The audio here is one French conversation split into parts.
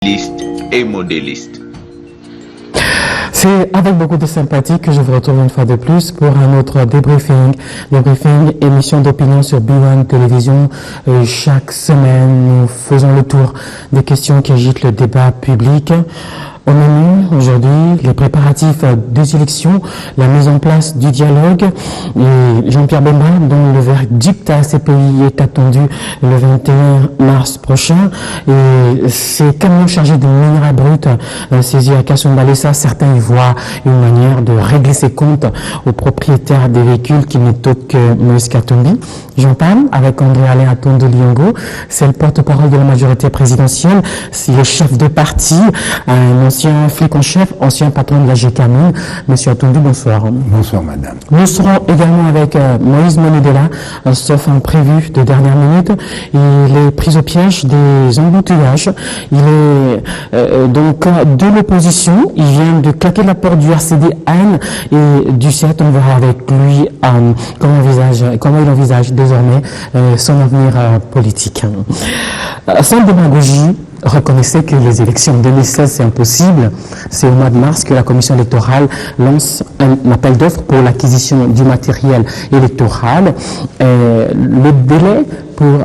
liste et modéliste. C'est avec beaucoup de sympathie que je vous retrouve une fois de plus pour un autre débriefing, émission d'opinion sur B1 Télévision. Chaque semaine, nous faisons le tour des questions qui agitent le débat public. Au menu, aujourd'hui, les préparatifs des élections, la mise en place du dialogue, et Jean-Pierre Bemba, dont le verdict à CPI est attendu le 21 mars prochain, et ces camions chargés de minerais bruts saisis à Kasumbalesa, certains y voient une manière de régler ses comptes aux propriétaires des véhicules qui n'est autre que Moïse Katumbi. J'en parle avec André Alain Atondo Liongo, c'est le porte-parole de la majorité présidentielle, c'est le chef de parti, un ancien flic en chef, ancien patron de la GKM. Monsieur Atondo, bonsoir. Bonsoir, madame. Nous serons également avec Moïse Monedela, sauf un prévu de dernière minute. Il est pris au piège des embouteillages. Il est donc de l'opposition. Il vient de claquer la porte du RCD-AN et du CET. On verra avec lui comment il envisage désormais son avenir politique. Sans démagogie, reconnaissez que les élections 2016, c'est impossible. C'est au mois de mars que la commission électorale lance un appel d'offres pour l'acquisition du matériel électoral. Le délai pour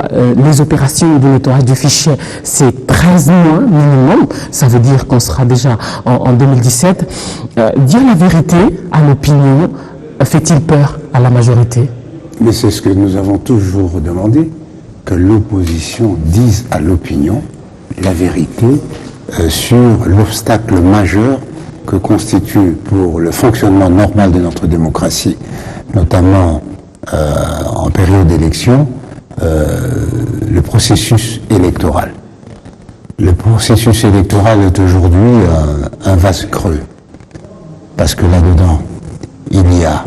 les opérations de nettoyage du fichier, c'est 13 mois minimum. Ça veut dire qu'on sera déjà en 2017. Dire la vérité à l'opinion fait-il peur à la majorité? Mais c'est ce que nous avons toujours demandé, que l'opposition dise à l'opinion la vérité sur l'obstacle majeur que constitue pour le fonctionnement normal de notre démocratie, notamment en période d'élection, le processus électoral. Le processus électoral est aujourd'hui un vase creux, parce que là-dedans, il y a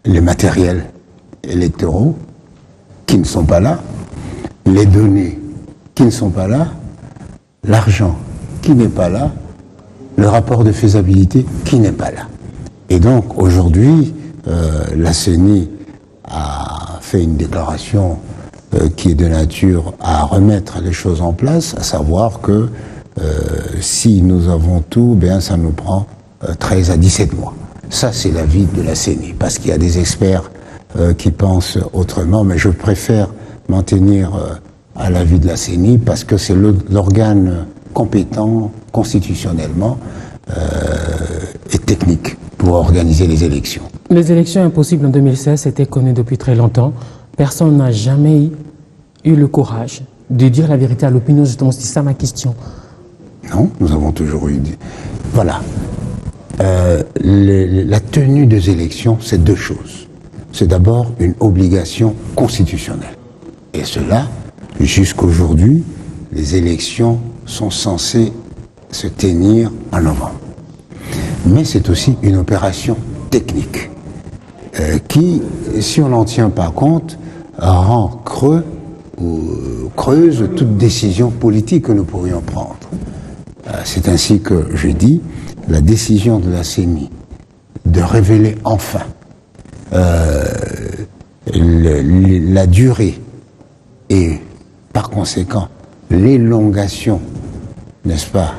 les matériels électoraux qui ne sont pas là, les données qui ne sont pas là, l'argent qui n'est pas là, le rapport de faisabilité qui n'est pas là. Et donc aujourd'hui, la CENI a fait une déclaration qui est de nature à remettre les choses en place, à savoir que si nous avons tout, bien ça nous prend 13 à 17 mois. Ça, c'est l'avis de la CENI, parce qu'il y a des experts qui pensent autrement, mais je préfère m'en tenir à l'avis de la CENI, parce que c'est l'organe compétent constitutionnellement et technique pour organiser les élections. Les élections impossibles en 2016, c'était connu depuis très longtemps. Personne n'a jamais eu le courage de dire la vérité à l'opinion, justement, c'est ça ma question. Non, nous avons toujours eu... Voilà. La tenue des élections, c'est deux choses. C'est d'abord une obligation constitutionnelle. Et cela, jusqu'aujourd'hui, les élections sont censées se tenir en novembre. Mais c'est aussi une opération technique qui, si on n'en tient pas compte, rend creuse toute décision politique que nous pourrions prendre. C'est ainsi que je dis, la décision de la CENI de révéler enfin la durée et par conséquent l'élongation, n'est-ce pas,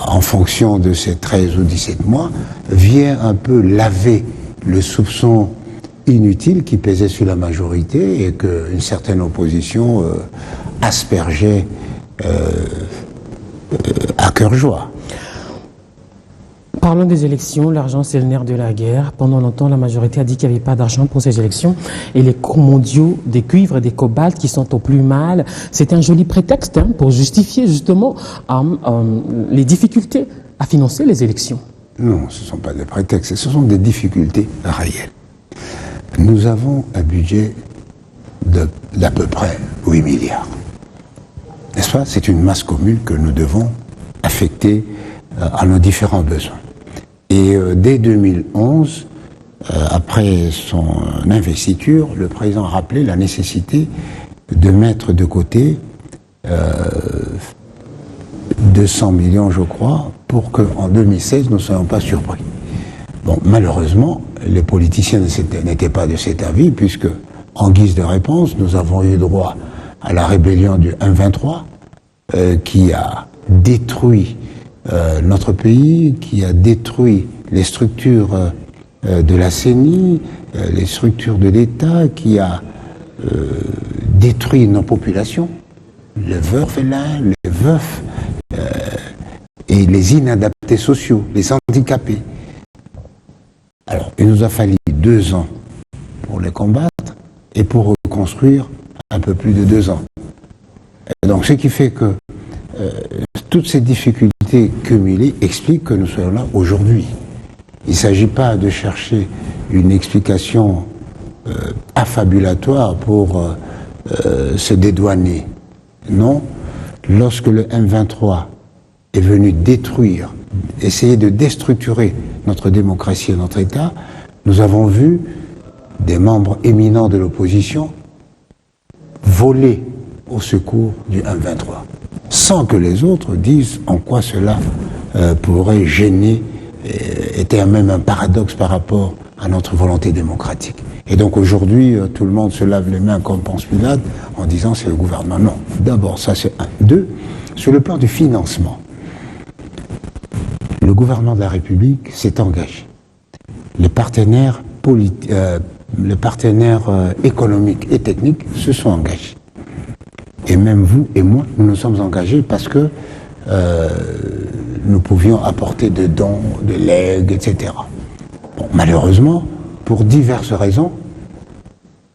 en fonction de ces 13 ou 17 mois, vient un peu laver le soupçon inutile qui pesait sur la majorité et qu'une certaine opposition aspergeait à cœur joie. Parlons des élections, l'argent c'est le nerf de la guerre. Pendant longtemps, la majorité a dit qu'il n'y avait pas d'argent pour ces élections. Et les cours mondiaux des cuivres et des cobaltes qui sont au plus mal, c'est un joli prétexte pour justifier justement les difficultés à financer les élections. Non, ce ne sont pas des prétextes, ce sont des difficultés réelles. Nous avons un budget d'à peu près 8 milliards. N'est-ce pas? C'est une masse commune que nous devons affecter à nos différents besoins. Et dès 2011, après son investiture, le président a rappelé la nécessité de mettre de côté 200 millions, je crois, pour qu'en 2016, nous ne soyons pas surpris. Bon, malheureusement, les politiciens n'étaient pas de cet avis, puisque, en guise de réponse, nous avons eu droit à la rébellion du M23, qui a détruit notre pays, qui a détruit les structures de la CENI, les structures de l'État, qui a détruit nos populations, les orphelins, les veufs et les inadaptés sociaux, les handicapés. Alors, il nous a fallu 2 ans pour les combattre et pour reconstruire un peu plus de 2 ans. Et donc, ce qui fait que toutes ces difficultés cumulées expliquent que nous soyons là aujourd'hui. Il ne s'agit pas de chercher une explication affabulatoire pour se dédouaner. Non, lorsque le M23 est venu détruire, essayer de déstructurer notre démocratie et notre État, nous avons vu des membres éminents de l'opposition voler au secours du M23, sans que les autres disent en quoi cela pourrait gêner, était même un paradoxe par rapport à notre volonté démocratique. Et donc aujourd'hui, tout le monde se lave les mains comme Ponce Pilate en disant c'est le gouvernement. Non, d'abord ça c'est un. 2, sur le plan du financement, le gouvernement de la République s'est engagé. Les partenaires économiques et techniques se sont engagés. Et même vous et moi, nous nous sommes engagés parce que nous pouvions apporter de dons, de legs, etc. Bon, malheureusement, pour diverses raisons,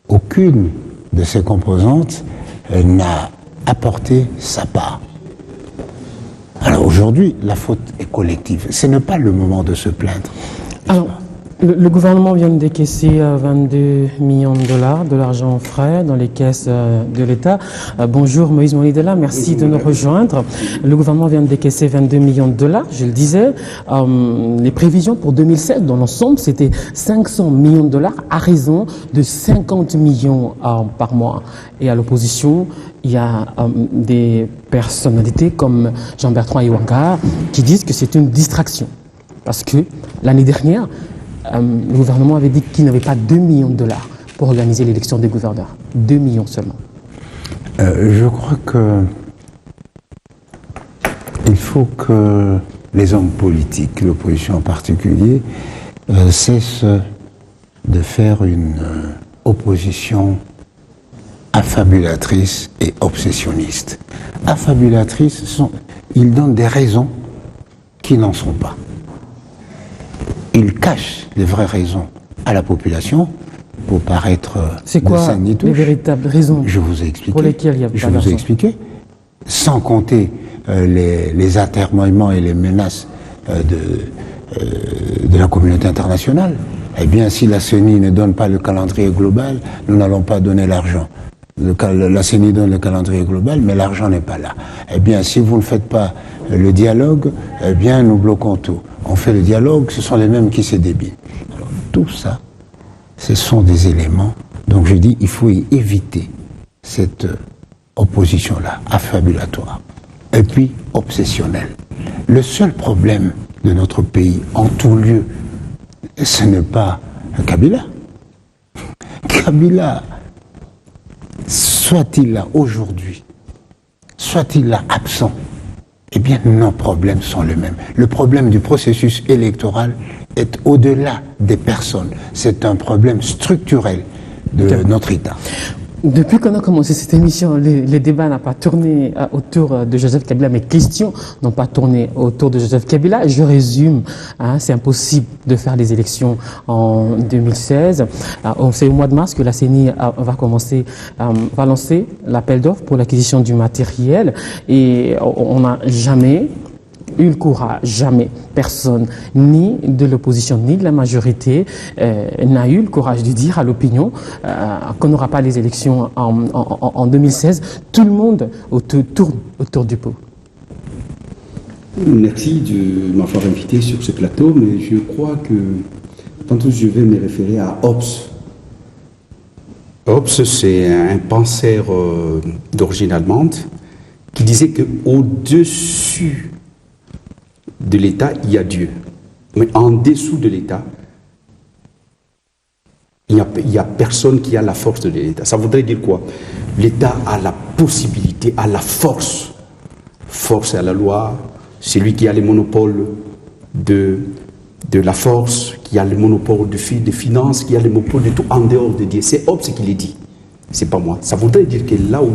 aucune de ces composantes n'a apporté sa part. Alors aujourd'hui, la faute est collective. Ce n'est pas le moment de se plaindre. Alors, le gouvernement vient de décaisser 22 millions de dollars de l'argent frais dans les caisses de l'État. Bonjour Moïse Monidela, merci de nous rejoindre. Le gouvernement vient de décaisser 22 millions de dollars, je le disais. Les prévisions pour 2016 dans l'ensemble, c'était 500 millions de dollars à raison de 50 millions par mois. Et à l'opposition, il y a des personnalités comme Jean-Bertrand Iwanga qui disent que c'est une distraction. Parce que l'année dernière, le gouvernement avait dit qu'il n'avait pas 2 millions de dollars pour organiser l'élection des gouverneurs. 2 millions seulement. Je crois que il faut que les hommes politiques, l'opposition en particulier, cessent de faire une opposition affabulatrice et obsessionniste. Affabulatrice, ils donnent des raisons qui n'en sont pas. Ils cachent les vraies raisons à la population pour paraître c'est quoi les véritables raisons je vous ai expliqué, pour lesquelles il y a je vous ai expliqué, sans compter les atermoiements et les menaces de la communauté internationale. Eh bien, si la CENI ne donne pas le calendrier global, nous n'allons pas donner l'argent. La CENI donne le calendrier global, mais l'argent n'est pas là. Eh bien, si vous ne faites pas le dialogue, eh bien, nous bloquons tout. On fait le dialogue, ce sont les mêmes qui se débilent. Alors, tout ça, ce sont des éléments. Donc, je dis, il faut y éviter cette opposition-là, affabulatoire, et puis obsessionnelle. Le seul problème de notre pays, en tout lieu, ce n'est pas Kabila. Kabila, soit-il là aujourd'hui, soit-il là absent, eh bien nos problèmes sont les mêmes. Le problème du processus électoral est au-delà des personnes. C'est un problème structurel de notre État. Depuis qu'on a commencé cette émission, les débats n'ont pas tourné autour de Joseph Kabila, mes questions n'ont pas tourné autour de Joseph Kabila. Je résume, c'est impossible de faire des élections en 2016. On sait au mois de mars que la CENI va lancer l'appel d'offres pour l'acquisition du matériel et on n'a jamais eu le courage, jamais personne, ni de l'opposition, ni de la majorité, n'a eu le courage de dire à l'opinion qu'on n'aura pas les élections en 2016. Tout le monde tourne autour du pot. Merci de m'avoir invité sur ce plateau, mais je crois que tantôt je vais me référer à Hobbes. Hobbes, c'est un penseur d'origine allemande qui disait qu'au-dessus de l'État, il y a Dieu. Mais en dessous de l'État, il n'y a personne qui a la force de l'État. Ça voudrait dire quoi? L'État a la possibilité, a la force force et à la loi, celui qui a le monopole de la force, qui a le monopole des finances, qui a le monopole de tout en dehors de Dieu. C'est Hobbes qui l'a dit, c'est pas moi. Ça voudrait dire que là où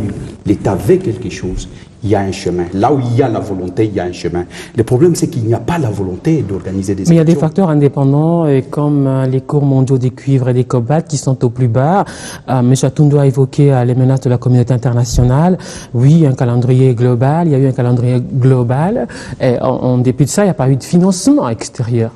l'État veut quelque chose, il y a un chemin. Là où il y a la volonté, il y a un chemin. Le problème, c'est qu'il n'y a pas la volonté d'organiser des élections. Mais il y a des facteurs indépendants comme les cours mondiaux des cuivres et des cobaltes qui sont au plus bas. M. Atondo a évoqué les menaces de la communauté internationale. Oui, un calendrier global. Il y a eu un calendrier global. Et en dépit de ça, il n'y a pas eu de financement extérieur.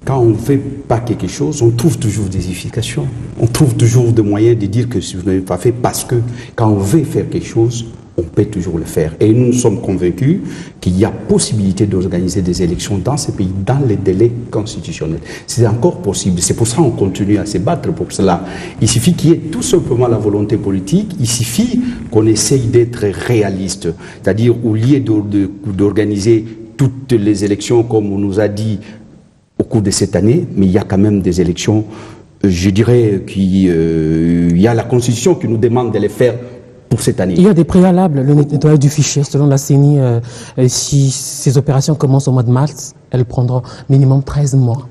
Quand on ne fait pas quelque chose, on trouve toujours des justifications. On trouve toujours des moyens de dire que si vous n'avez pas fait, parce que quand on veut faire quelque chose, on peut toujours le faire. Et nous sommes convaincus qu'il y a possibilité d'organiser des élections dans ce pays, dans les délais constitutionnels. C'est encore possible. C'est pour ça qu'on continue à se battre pour cela. Il suffit qu'il y ait tout simplement la volonté politique. Il suffit qu'on essaye d'être réaliste. C'est-à-dire, au lieu d'organiser toutes les élections, comme on nous a dit au cours de cette année, mais il y a quand même des élections, je dirais qu'il y a la Constitution qui nous demande de les faire pour cette année. Il y a des préalables, le nettoyage du fichier. Selon la CENI, si ces opérations commencent au mois de mars, elles prendront minimum 13 mois.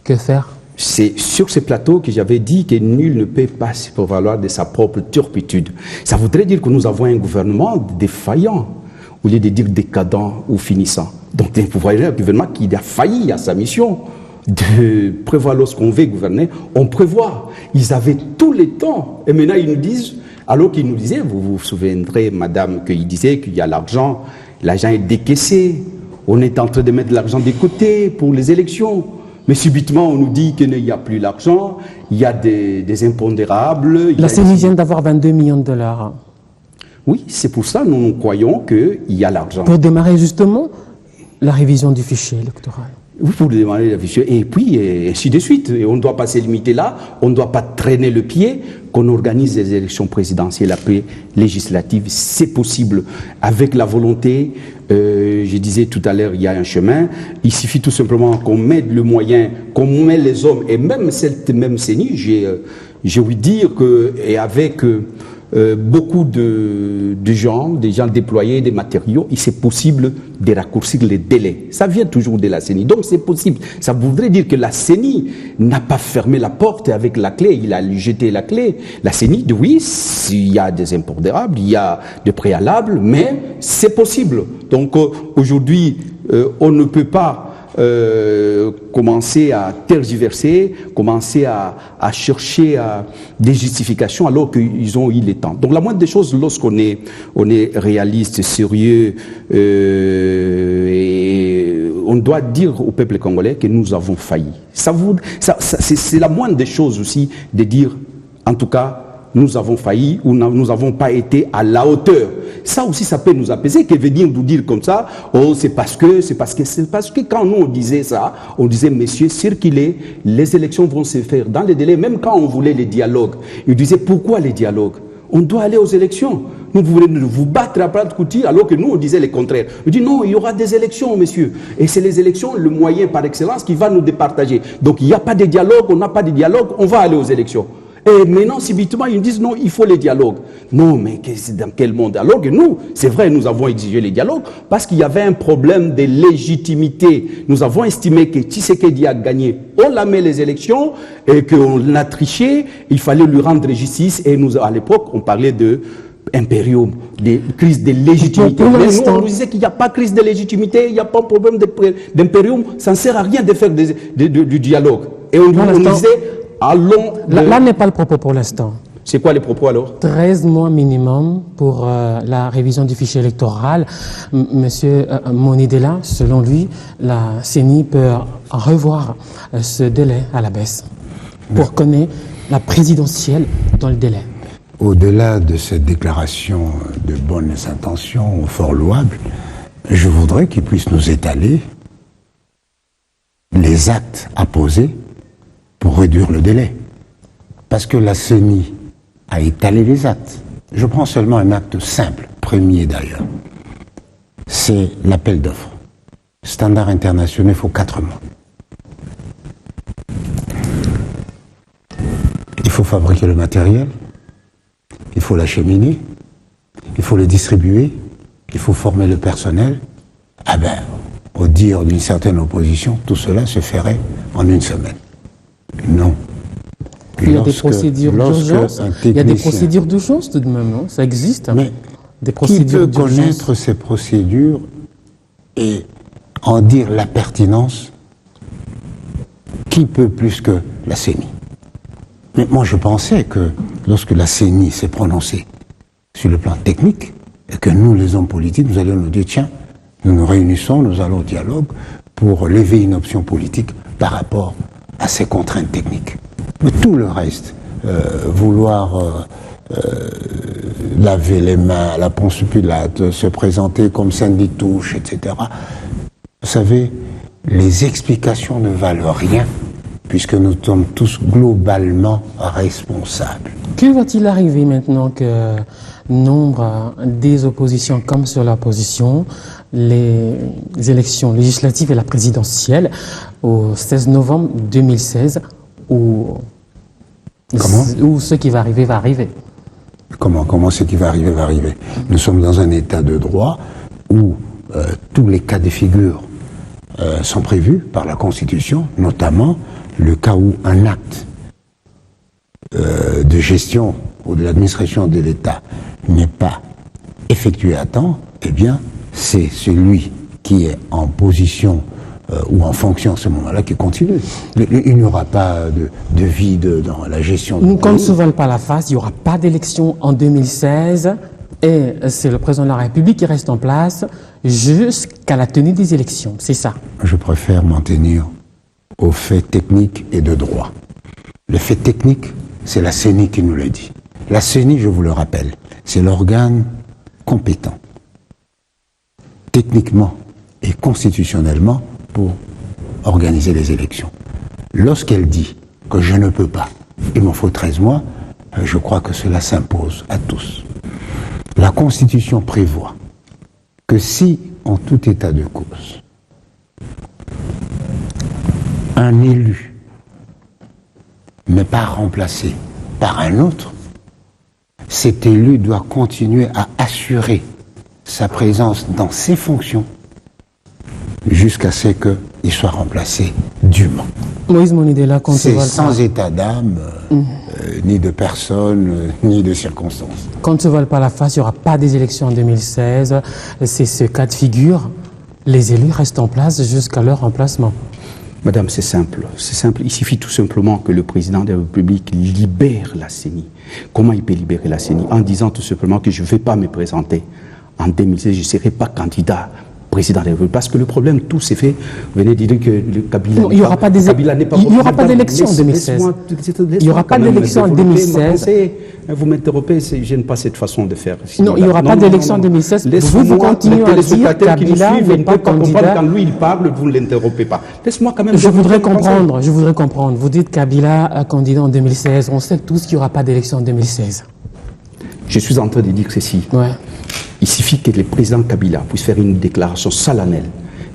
Que faire? C'est sur ce plateau que j'avais dit que nul ne peut pas se prévaloir de sa propre turpitude. Ça voudrait dire que nous avons un gouvernement défaillant, au lieu de dire décadent ou finissant. Donc, vous voyez un gouvernement qui a failli à sa mission de prévoir lorsqu'on veut gouverner, on prévoit. Ils avaient tout le temps. Et maintenant, ils nous disent, alors qu'ils nous disaient, vous vous souviendrez, madame, qu'ils disaient qu'il y a l'argent est décaissé, on est en train de mettre de l'argent de côté pour les élections. Mais subitement, on nous dit qu'il n'y a plus l'argent, il y a des impondérables. La CENI vient d'avoir 22 millions de dollars. Oui, c'est pour ça que nous croyons qu'il y a l'argent. Pour démarrer justement la révision du fichier électoral. Oui, pour démarrer la fichier. Et puis, et ainsi de suite. Et on ne doit pas se limiter là, on ne doit pas traîner le pied, qu'on organise des élections présidentielles après législatives. C'est possible. Avec la volonté, je disais tout à l'heure, il y a un chemin. Il suffit tout simplement qu'on mette le moyen, qu'on mette les hommes, et même cette même CENI, j'ai ouï dire que, et avec beaucoup de gens, des gens déployés, des matériaux, et c'est possible de raccourcir les délais. Ça vient toujours de la CENI. Donc c'est possible. Ça voudrait dire que la CENI n'a pas fermé la porte avec la clé, il a jeté la clé. La CENI dit oui, il y a des impondérables, il y a des préalables, mais c'est possible. Donc aujourd'hui, on ne peut pas commencer à tergiverser, commencer à chercher des justifications alors qu'ils ont eu le temps. Donc la moindre des choses, lorsqu'on est réaliste, sérieux, et on doit dire au peuple congolais que nous avons failli. C'est la moindre des choses aussi de dire, en tout cas, nous avons failli ou nous n'avons pas été à la hauteur. Ça aussi, ça peut nous apaiser. Que veut dire nous dire comme ça, oh, c'est parce que quand nous on disait ça, on disait, messieurs, circulez, les élections vont se faire dans les délais, même quand on voulait les dialogues. Ils disaient, pourquoi les dialogues? On doit aller aux élections. Nous voulez vous battre à plat de couture, alors que nous, on disait le contraire. On dit, non, il y aura des élections, messieurs. Et c'est les élections, le moyen par excellence, qui va nous départager. Donc, il n'y a pas de dialogue, on n'a pas de dialogue, on va aller aux élections. Et maintenant, subitement, ils nous disent non, il faut les dialogues. Non, mais dans quel monde? Alors que nous, c'est vrai, nous avons exigé les dialogues parce qu'il y avait un problème de légitimité. Nous avons estimé que Tshisekedi a gagné, on l'a mis les élections et qu'on a triché, il fallait lui rendre justice. Et nous, à l'époque, on parlait de impérium, de crise de légitimité. Mais nous, on nous disait qu'il n'y a pas de crise de légitimité, il n'y a pas de problème d'impérium, ça ne sert à rien de faire du dialogue. Et on disait... Là n'est pas le propos pour l'instant. C'est quoi les propos alors? 13 mois minimum pour la révision du fichier électoral. Monsieur Monidela, selon lui, la CENI peut revoir ce délai à la baisse pour connaître la présidentielle dans le délai. Au-delà de cette déclaration de bonnes intentions fort louable, je voudrais qu'il puisse nous étaler les actes à poser pour réduire le délai. Parce que la CENI a étalé les actes. Je prends seulement un acte simple, premier d'ailleurs. C'est l'appel d'offres. Standard international, il faut 4 mois. Il faut fabriquer le matériel, il faut l'acheminer, il faut le distribuer, il faut former le personnel. Ah ben, au dire d'une certaine opposition, tout cela se ferait en une semaine. Non. Il y a des procédures d'urgence. Il y a des procédures d'urgence tout de même, non? Ça existe. Mais des qui peut connaître ces procédures et en dire la pertinence? Qui peut plus que la CENI? Mais moi, je pensais que lorsque la CENI s'est prononcée sur le plan technique, et que nous, les hommes politiques, nous allions nous dire, tiens, nous nous réunissons, nous allons au dialogue pour lever une option politique par rapport à ces contraintes techniques. Mais tout le reste, vouloir laver les mains à la Ponce Pilate, se présenter comme syndic touche, etc. Vous savez, les explications ne valent rien, puisque nous sommes tous globalement responsables. Que va-t-il arriver maintenant que nombre des oppositions comme sur l'opposition, les élections législatives et la présidentielle au 16 novembre 2016, où ce qui va arriver va arriver? Comment ce qui va arriver va arriver? Nous sommes dans un état de droit où tous les cas de figure sont prévus par la Constitution, notamment le cas où un acte de gestion ou de l'administration de l'État n'est pas effectué à temps, eh bien, c'est celui qui est en position ou en fonction à ce moment-là qui continue. Il n'y aura pas de vide dans la gestion du pays. Qu'on ne se vole pas la face, il n'y aura pas d'élection en 2016 et c'est le président de la République qui reste en place jusqu'à la tenue des élections, c'est ça? Je préfère m'en tenir aux faits techniques et de droit. Le fait technique, c'est la CENI qui nous le dit. La CENI, je vous le rappelle, c'est l'organe compétent, techniquement et constitutionnellement, pour organiser les élections. Lorsqu'elle dit que je ne peux pas, il m'en faut 13 mois, je crois que cela s'impose à tous. La Constitution prévoit que si, en tout état de cause, un élu n'est pas remplacé par un autre, cet élu doit continuer à assurer sa présence dans ses fonctions jusqu'à ce qu'il soit remplacé dûment. Moïse Monidela, c'est sans état d'âme, ni de personne, ni de circonstances. Qu'on ne se vole pas la face, il n'y aura pas des élections en 2016. C'est ce cas de figure. Les élus restent en place jusqu'à leur remplacement. Madame, c'est simple. C'est simple. Il suffit tout simplement que le président de la République libère la CENI. Comment il peut libérer la CENI? En disant tout simplement que je ne vais pas me présenter en 2016, je ne serai pas candidat président de la République. Parce que le problème, tout s'est fait. Vous venez de dire que le Kabila il n'y aura pas d'élection en 2016. Il n'y aura pas d'élection en 2016. Vous m'interrompez, je n'aime pas cette façon de faire. Non, il n'y aura pas d'élection en 2016. Vous continuez à dire que Kabila n'est pas candidat. Quand lui, il parle, vous ne l'interrompez pas. Laisse-moi quand même... Je voudrais comprendre. Vous dites Kabila candidat en 2016. On sait tous qu'il n'y aura pas d'élection en 2016. Je suis en train de dire ceci. Ouais. Il suffit que le président Kabila puisse faire une déclaration solennelle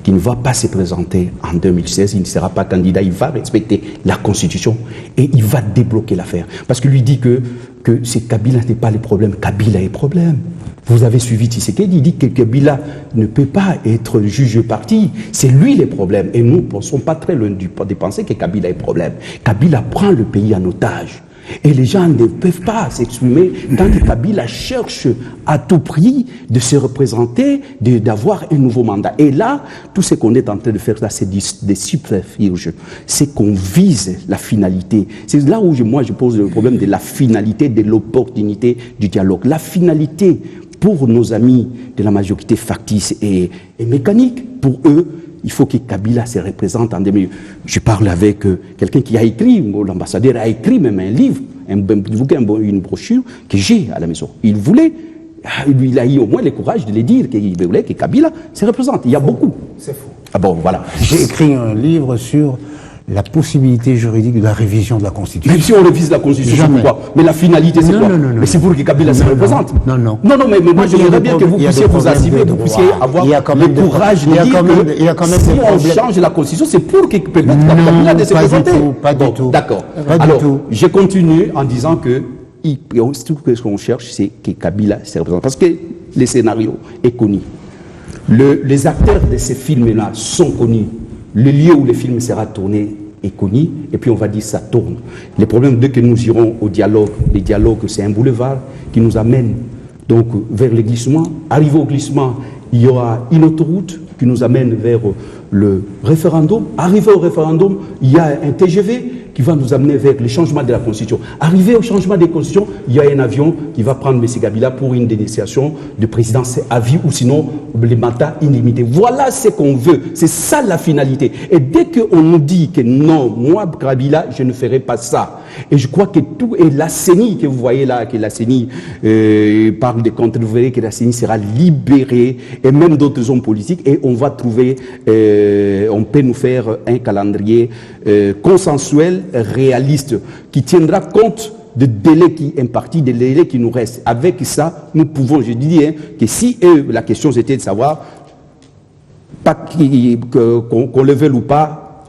qu'il ne va pas se présenter en 2016, il ne sera pas candidat, il va respecter la Constitution et il va débloquer l'affaire. Parce que lui dit que c'est Kabila n'est pas le problème, Kabila est le problème. Vous avez suivi Tshisekedi, il dit que Kabila ne peut pas être juge parti, c'est lui le problème. Et nous ne pensons pas très loin de penser que Kabila est le problème. Kabila prend le pays en otage. Et les gens ne peuvent pas s'exprimer tant que Kabila cherche à tout prix de se représenter, d'avoir un nouveau mandat. Et là, tout ce qu'on est en train de faire là, c'est des subterfuges. C'est qu'on vise la finalité. C'est là où moi je pose le problème de la finalité, de l'opportunité du dialogue. La finalité pour nos amis de la majorité factice et mécanique, pour eux, il faut que Kabila se représente en 2000. Je parle avec quelqu'un qui a écrit, l'ambassadeur a écrit même un livre, une brochure que j'ai à la maison. Il voulait, il a eu au moins le courage de le dire, qu'il voulait que Kabila se représente. Il y a beaucoup. C'est faux. Ah bon, voilà. J'ai écrit un livre sur la possibilité juridique de la révision de la Constitution. Même si on révise la Constitution, pourquoi? Mais la finalité, c'est quoi? Mais c'est pour que Kabila se représente. Non, mais moi, je voudrais bien que vous puissiez vous assumer, que vous puissiez avoir le courage de dire que si on change la Constitution, c'est pour que peut-être Kabila se représente. Pas du tout. D'accord. Alors, je continue en disant que tout ce qu'on cherche, c'est que Kabila se représente. Parce que les scénarios est connu. Les acteurs de ces films-là sont connus. Le lieu où le film sera tourné est connu, et puis on va dire ça tourne. Le problème, dès que nous irons au dialogue, les dialogues, c'est un boulevard qui nous amène donc vers le glissement. Arrivé au glissement, il y aura une autoroute qui nous amène vers le référendum. Arrivé au référendum, il y a un TGV qui va nous amener vers le changement de la Constitution. Arrivé au changement de la Constitution, il y a un avion qui va prendre M. Kabila pour une dénonciation de présidence à vie ou sinon les mandats illimités. Voilà ce qu'on veut. C'est ça la finalité. Et dès qu'on nous dit que non, moi, Kabila, je ne ferai pas ça. Et je crois que tout, et la CENI que vous voyez là, que la CENI parle des comptes, vous verrez que la CENI sera libérée, et même d'autres hommes politiques, et on va trouver, on peut nous faire un calendrier consensuel, réaliste, qui tiendra compte des délais qui impartis, des délais qui nous restent. Avec ça, nous pouvons, je dis, que si la question c'était de savoir qu'on le veuille ou pas,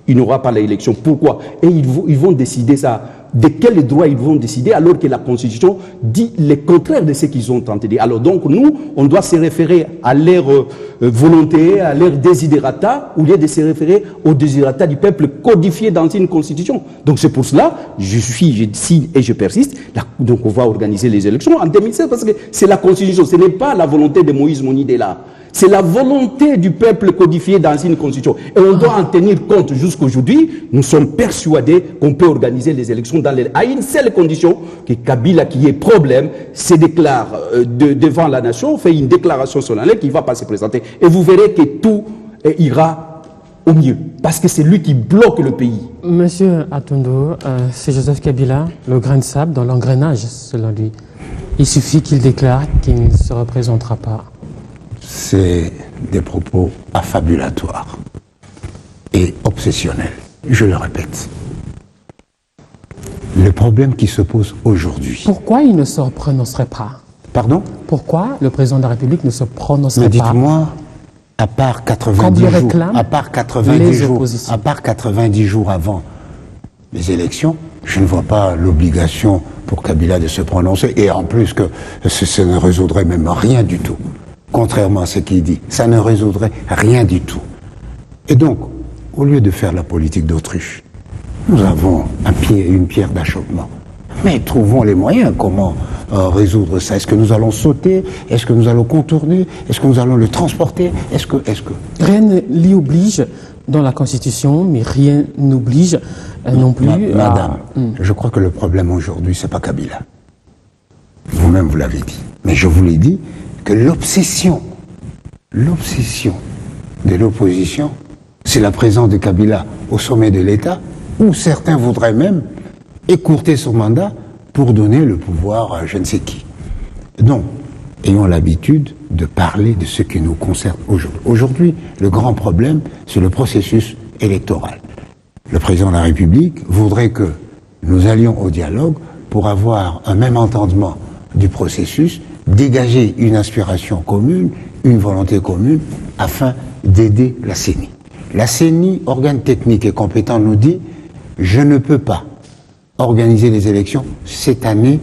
il n'y aura pas l'élection. Pourquoi? Et ils vont décider ça. De quel droit ils vont décider alors que la Constitution dit le contraire de ce qu'ils ont tenté de dire. Alors donc nous, on doit se référer à leur volonté, à leur desiderata, au lieu de se référer aux desiderata du peuple codifié dans une Constitution. Donc c'est pour cela, je signe et je persiste. Donc on va organiser les élections en 2016 parce que c'est la Constitution, ce n'est pas la volonté de Moïse Monidela. C'est la volonté du peuple codifiée dans une constitution. Et on doit en tenir compte jusqu'aujourd'hui. Nous sommes persuadés qu'on peut organiser les élections à une seule condition, que Kabila, qui est problème, se déclare devant la nation, fait une déclaration solennelle qu'il ne va pas se présenter. Et vous verrez que tout ira au mieux. Parce que c'est lui qui bloque le pays. Monsieur Atondo, c'est Joseph Kabila, le grain de sable dans l'engrenage, selon lui. Il suffit qu'il déclare qu'il ne se représentera pas. C'est des propos affabulatoires et obsessionnels. Je le répète. Le problème qui se pose aujourd'hui. Pourquoi il ne se prononcerait pas? Pardon? Pourquoi le président de la République ne se prononcerait pas? Mais dites-moi, à part 90 jours avant les élections, je ne vois pas l'obligation pour Kabila de se prononcer. Et en plus que ça ne résoudrait même rien du tout. Contrairement à ce qu'il dit, ça ne résoudrait rien du tout. Et donc, au lieu de faire la politique d'autruche, nous avons une pierre d'achoppement. Mais trouvons les moyens, comment résoudre ça. Est-ce que nous allons sauter? Est-ce que nous allons contourner? Est-ce que nous allons le transporter? Est-ce que... Rien ne l'y oblige dans la Constitution, mais rien n'oblige non plus Madame, je crois que le problème aujourd'hui, c'est pas Kabila. Vous-même, vous l'avez dit. Mais je vous l'ai dit, que l'obsession de l'opposition, c'est la présence de Kabila au sommet de l'État, où certains voudraient même écourter son mandat pour donner le pouvoir à je ne sais qui. Non, ayons l'habitude de parler de ce qui nous concerne aujourd'hui. Aujourd'hui, le grand problème, c'est le processus électoral. Le président de la République voudrait que nous allions au dialogue pour avoir un même entendement du processus, dégager une aspiration commune, une volonté commune, afin d'aider la CENI. La CENI, organe technique et compétent, nous dit « Je ne peux pas organiser les élections cette année,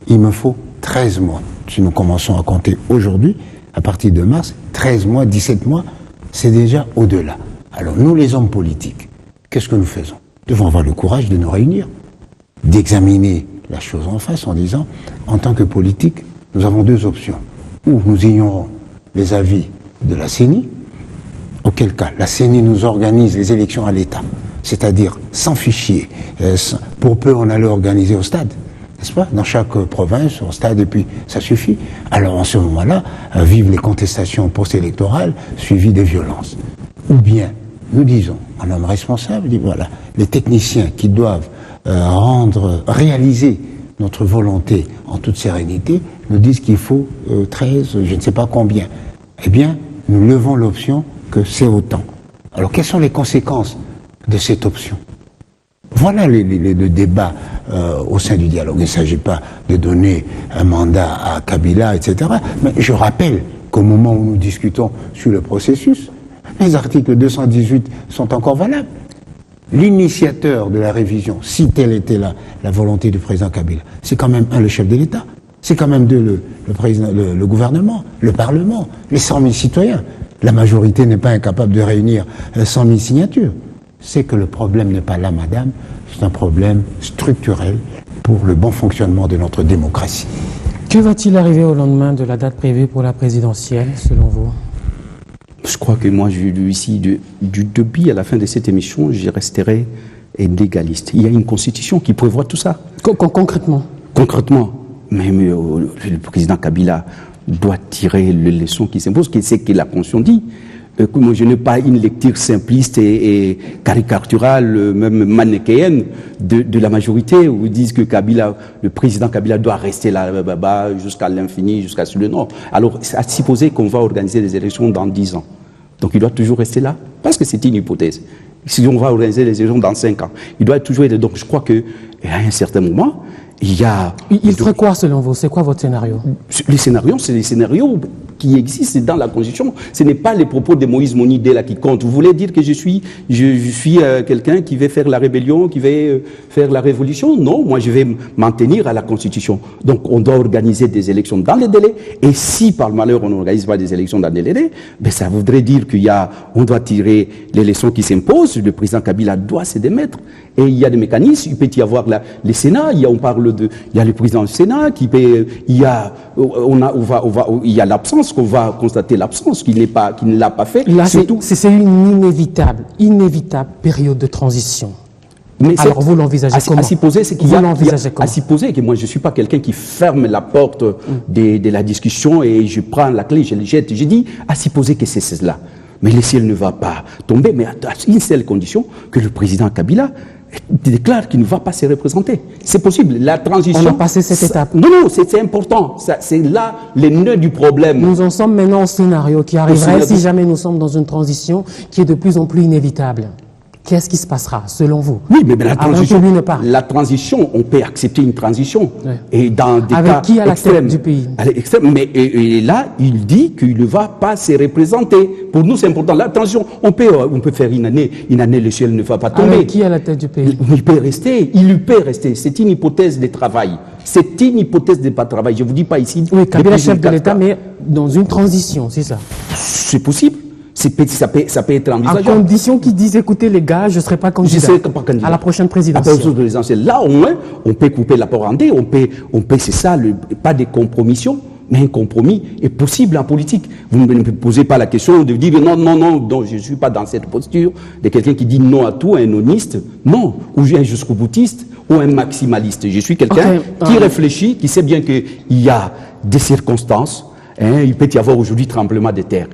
il me faut 13 mois. » Si nous commençons à compter aujourd'hui, à partir de mars, 13 mois, 17 mois, c'est déjà au-delà. Alors nous, les hommes politiques, qu'est-ce que nous faisons? Nous devons avoir le courage de nous réunir, d'examiner la chose en face en disant, en tant que politique, nous avons deux options. Ou nous ignorons les avis de la CENI, auquel cas la CENI nous organise les élections à l'État, c'est-à-dire sans fichier. Pour peu, on allait organiser au stade, n'est-ce pas? Dans chaque province, au stade, et puis ça suffit. Alors en ce moment-là, vivent les contestations post-électorales suivies des violences. Ou bien, nous disons, un homme responsable dit voilà, les techniciens qui doivent réaliser notre volonté en toute sérénité, nous disent qu'il faut 13, je ne sais pas combien. Eh bien, nous levons l'option que c'est autant. Alors, quelles sont les conséquences de cette option? Voilà le débat au sein du dialogue. Il ne s'agit pas de donner un mandat à Kabila, etc. Mais je rappelle qu'au moment où nous discutons sur le processus, les articles 218 sont encore valables. L'initiateur de la révision, si telle était la volonté du président Kabila, c'est quand même le chef de l'État. C'est quand même le président, le gouvernement, le Parlement, les 100 000 citoyens. La majorité n'est pas incapable de réunir 100 000 signatures. C'est que le problème n'est pas là, madame, c'est un problème structurel pour le bon fonctionnement de notre démocratie. Que va-t-il arriver au lendemain de la date prévue pour la présidentielle, selon vous? Je crois que moi, ici, du début à la fin de cette émission, je resterai légaliste. Il y a une constitution qui prévoit tout ça. Concrètement? Concrètement, même le président Kabila doit tirer les leçons qui s'imposent, c'est ce que la Constitution dit. Moi, je n'ai pas une lecture simpliste et caricaturale, même manichéenne de la majorité, où ils disent que Kabila, le président Kabila doit rester là-bas jusqu'à l'infini, jusqu'à sous le nord. Alors, à supposer qu'on va organiser des élections dans 10 ans. Donc, il doit toujours rester là, parce que c'est une hypothèse. Si on va organiser les élections dans 5 ans, il doit toujours être... Donc, je crois qu'à un certain moment, il y a... Il ferait quoi, selon vous? C'est quoi votre scénario? Les scénarios, c'est les scénarios qui existent dans la Constitution. Ce n'est pas les propos de Moïse Monidé là qui comptent. Vous voulez dire que je suis quelqu'un qui veut faire la rébellion, qui veut faire la révolution? Non, moi je vais m'en tenir à la Constitution. Donc on doit organiser des élections dans les délais. Et si par malheur on n'organise pas des élections dans les délais, ben ça voudrait dire on doit tirer les leçons qui s'imposent. Le président Kabila doit se démettre. Et il y a des mécanismes. Il peut y avoir les Sénats. Il y a le président du Sénat qui peut. Il y a l'absence. Qu'on va constater l'absence, qu'il ne l'a pas fait. Là, c'est une inévitable période de transition. Mais alors vous l'envisagez comment? À s'y poser, c'est à s'y poser que moi je ne suis pas quelqu'un qui ferme la porte de la discussion et je prends la clé, je le jette. J'ai dit à s'y poser que c'est cela. Mais le ciel ne va pas tomber, mais à une seule condition, que le président Kabila déclare qu'il ne va pas se représenter. C'est possible. La transition... On a passé cette étape. Non, c'est important. C'est là le nœud du problème. Nous en sommes maintenant au scénario qui arriverait si jamais nous sommes dans une transition qui est de plus en plus inévitable. Qu'est-ce qui se passera, selon vous? Oui, mais la transition, on peut accepter une transition. Oui. Et dans des avec cas qui à la extrêmes, tête du pays? Mais et là, il dit qu'il ne va pas se représenter. Pour nous, c'est important. La transition, on peut faire une année, le ciel ne va pas tomber. Avec qui à la tête du pays? Il peut rester. C'est une hypothèse de travail. C'est une hypothèse de travail. Je ne vous dis pas ici... Oui, Kabila chef de l'État, mais dans une transition, c'est ça? C'est possible. Ça peut être envisageable. À condition qu'ils disent, écoutez les gars, je ne serai pas candidat à la prochaine présidentielle. Là, au moins, on peut couper la porte en deux, on peut c'est ça, pas de compromission, mais un compromis est possible en politique. Vous ne me posez pas la question de dire non, je ne suis pas dans cette posture de quelqu'un qui dit non à tout, un noniste, non, ou un jusqu'au boutiste, ou un maximaliste. Je suis quelqu'un qui réfléchit, qui sait bien qu'il y a des circonstances, il peut y avoir aujourd'hui tremblement de terre.